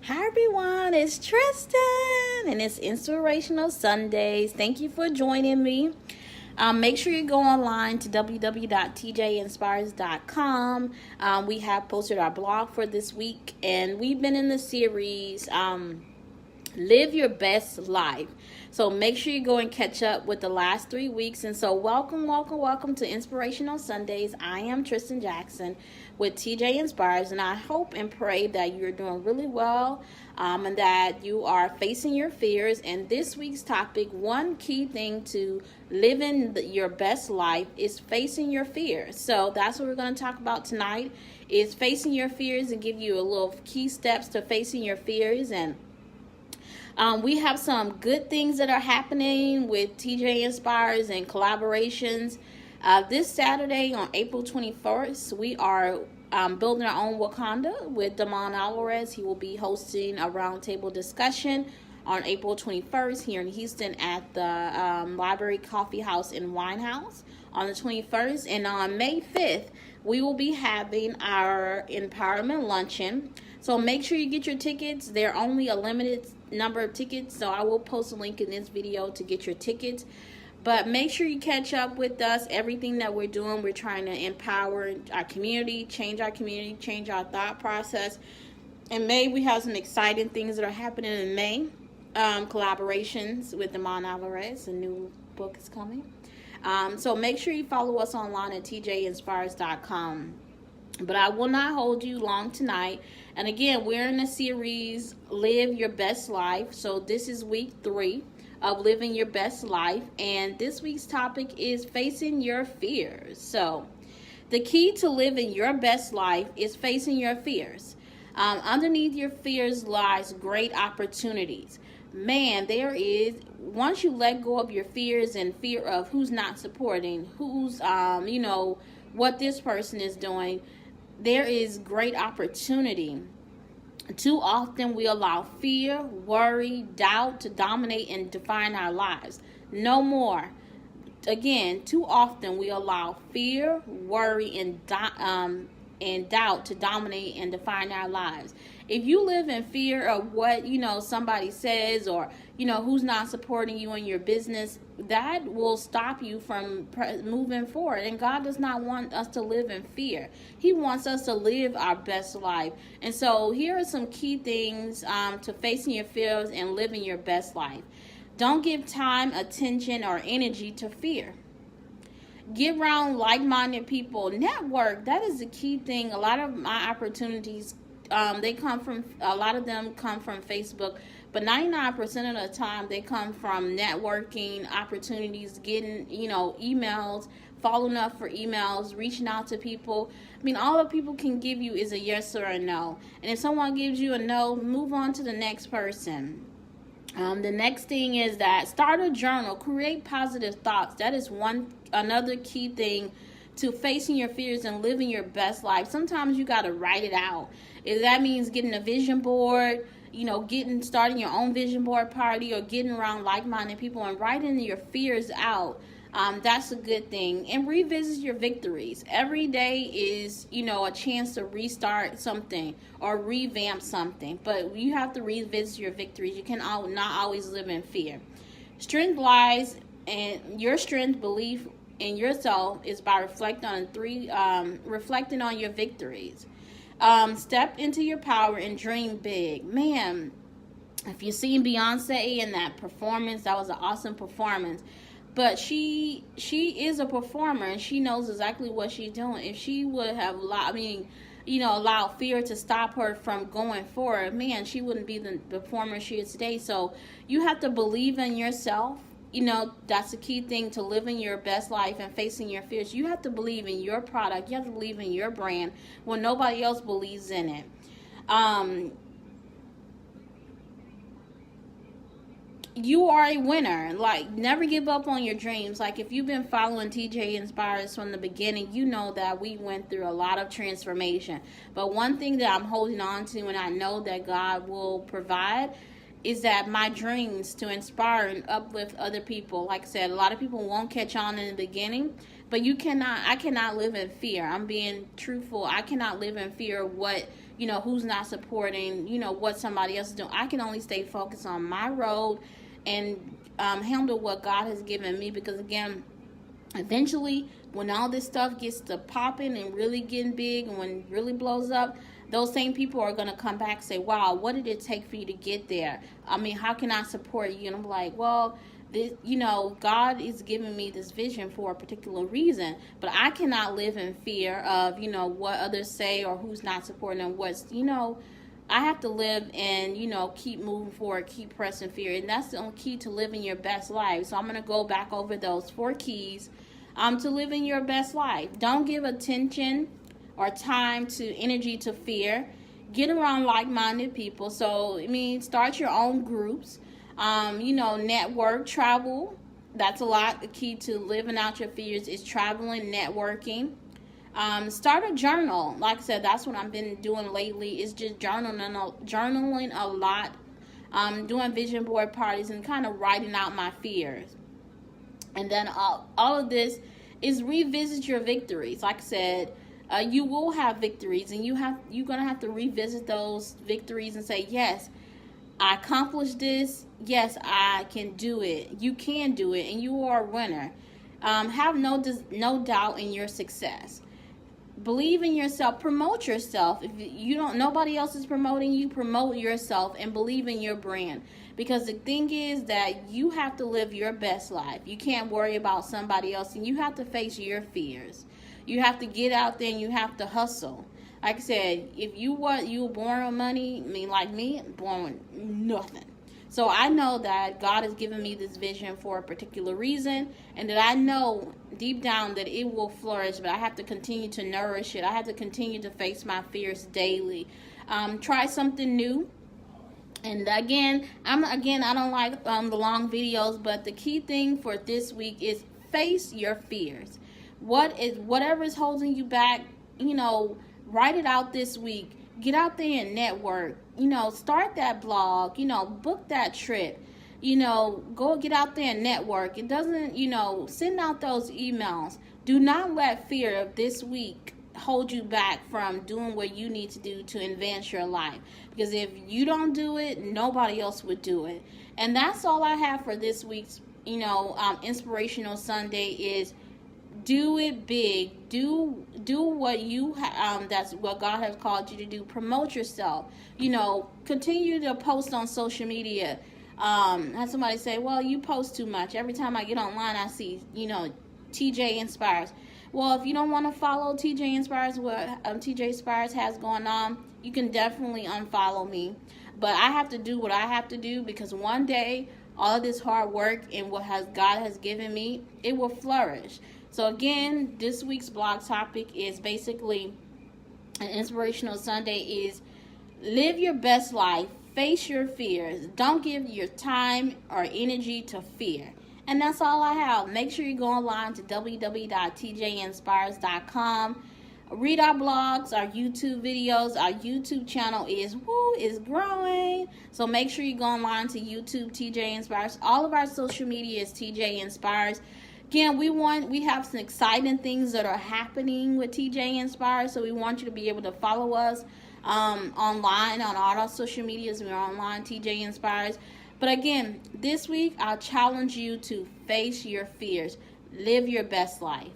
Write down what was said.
Hi everyone, it's Tristan and it's Inspirational Sundays. Thank you for joining me. Make sure you go online to www.tjinspires.com. We have posted our blog for this week and we've been in the series Live Your Best Life. So make sure you go and catch up with the last 3 weeks. And so welcome to Inspirational Sundays. I am Tristan Jackson with TJ Inspires, and I hope and pray that you're doing really well and that you are facing your fears. And this week's topic, one key thing to living your best life is facing your fears. So that's what we're going to talk about tonight, is facing your fears, and give you a little key steps to facing your fears. And we have some good things that are happening with TJ Inspires and collaborations. This Saturday on April 21st, we are building our own Wakanda with Damon Alvarez. He will be hosting a roundtable discussion on April 21st here in Houston at the Library Coffee House and Wine House on the 21st. And on May 5th, we will be having our Empowerment Luncheon. So make sure you get your tickets. There are only a limited number of tickets, so I will post a link in this video to get your tickets. But make sure you catch up with us. Everything that we're doing, we're trying to empower our community, change our thought process. In May, we have some exciting things that are happening in May. Collaborations with Damon Alvarez. A new book is coming. So make sure you follow us online at tjinspires.com. But I will not hold you long tonight. And again, we're in a series, Live Your Best Life. So this is week 3 of Living Your Best Life. And this week's topic is facing your fears. So the key to living your best life is facing your fears. Underneath your fears lies great opportunities. Man, there is, once you let go of your fears and fear of who's not supporting, who's, what this person is doing, there is great opportunity. Too often we allow fear, worry, doubt to dominate and define our lives. No more. Again, too often we allow fear, worry, and doubt to dominate and define our lives. If you live in fear of what, somebody says, or, who's not supporting you in your business, that will stop you from moving forward. And God does not want us to live in fear. He wants us to live our best life. And so here are some key things to facing your fears and living your best life. Don't give time, attention, or energy to fear. Get around like-minded people. Network. That is the key thing. A lot of my opportunities, a lot of them come from Facebook, but 99% of the time they come from networking opportunities, getting, emails, following up for emails, reaching out to people. I mean, all that people can give you is a yes or a no. And if someone gives you a no, move on to the next person. The next thing is that start a journal, create positive thoughts. That is another key thing to facing your fears and living your best life. Sometimes you got to write it out. If that means getting a vision board, starting your own vision board party, or getting around like-minded people and writing your fears out. That's a good thing. And revisit your victories. Every day is, a chance to restart something or revamp something. But you have to revisit your victories. You can not always live in fear. Strength lies, and your strength, belief in yourself, is by reflecting on your victories. Step into your power and dream big. Man, if you've seen Beyonce in that performance, that was an awesome performance. But she is a performer, and she knows exactly what she's doing. If she would have allowed fear to stop her from going forward, man, she wouldn't be the performer she is today. So you have to believe in yourself. That's the key thing to living your best life and facing your fears. You have to believe in your product. You have to believe in your brand when nobody else believes in it. You are a winner. Like, never give up on your dreams. Like, if you've been following TJ Inspires from the beginning, you know that we went through a lot of transformation. But one thing that I'm holding on to, and I know that God will provide, is that my dreams to inspire and uplift other people. Like I said, a lot of people won't catch on in the beginning, but I cannot live in fear. I'm being truthful. I cannot live in fear of what who's not supporting, what somebody else is doing. I can only stay focused on my road and handle what God has given me, because again, eventually when all this stuff gets to popping and really getting big, and when it really blows up, those same people are going to come back and say, wow, what did it take for you to get there? I mean, how can I support you? And I'm like, well, this, God is giving me this vision for a particular reason, but I cannot live in fear of, what others say or who's not supporting them. I have to live and, keep moving forward, keep pressing fear. And that's the only key to living your best life. So I'm going to go back over those 4 keys to living your best life. Don't give attention or time to energy to fear. Get around like-minded people. So, start your own groups. Network, travel. That's a lot. The key to living out your fears is traveling, networking. Start a journal. Like I said, that's what I've been doing lately. Is just journaling a lot. Doing vision board parties and kind of writing out my fears. And then all of this is revisit your victories. Like I said, you will have victories, and you're gonna have to revisit those victories and say, yes, I accomplished this. Yes, I can do it. You can do it, and you are a winner. Have no doubt in your success. Believe in yourself. Promote yourself. If nobody else is promoting you, promote yourself and believe in your brand. Because the thing is that you have to live your best life. You can't worry about somebody else, and you have to face your fears. You have to get out there and you have to hustle. Like I said, if you were born with money, like me, born with nothing. So I know that God has given me this vision for a particular reason, and that I know deep down that it will flourish, but I have to continue to nourish it. I have to continue to face my fears daily. Try something new. And again, I don't like the long videos, but the key thing for this week is face your fears. Whatever is holding you back, write it out this week. Get out there and network. Start that blog. Book that trip. Go get out there and network. It doesn't, send out those emails. Do not let fear of this week hold you back from doing what you need to do to advance your life. Because if you don't do it, nobody else would do it. And that's all I have for this week's, Inspirational Sunday is do it big. Do what that's what God has called you to do. Promote yourself. Continue to post on social media. Had somebody say, well, you post too much. Every time I get online, I see, TJ Inspires. Well, if you don't want to follow TJ Inspires, what TJ Inspires has going on, you can definitely unfollow me. But I have to do what I have to do, because one day, all of this hard work and God has given me, it will flourish. So again, this week's blog topic is basically an Inspirational Sunday is live your best life, face your fears. Don't give your time or energy to fear. And that's all I have. Make sure you go online to www.tjinspires.com. Read our blogs, our YouTube videos. Our YouTube channel is growing. So make sure you go online to YouTube, TJ Inspires. All of our social media is TJ Inspires. Again, we have some exciting things that are happening with TJ Inspires, so we want you to be able to follow us online on all our social medias. We're online, TJ Inspires. But again, this week, I'll challenge you to face your fears. Live your best life.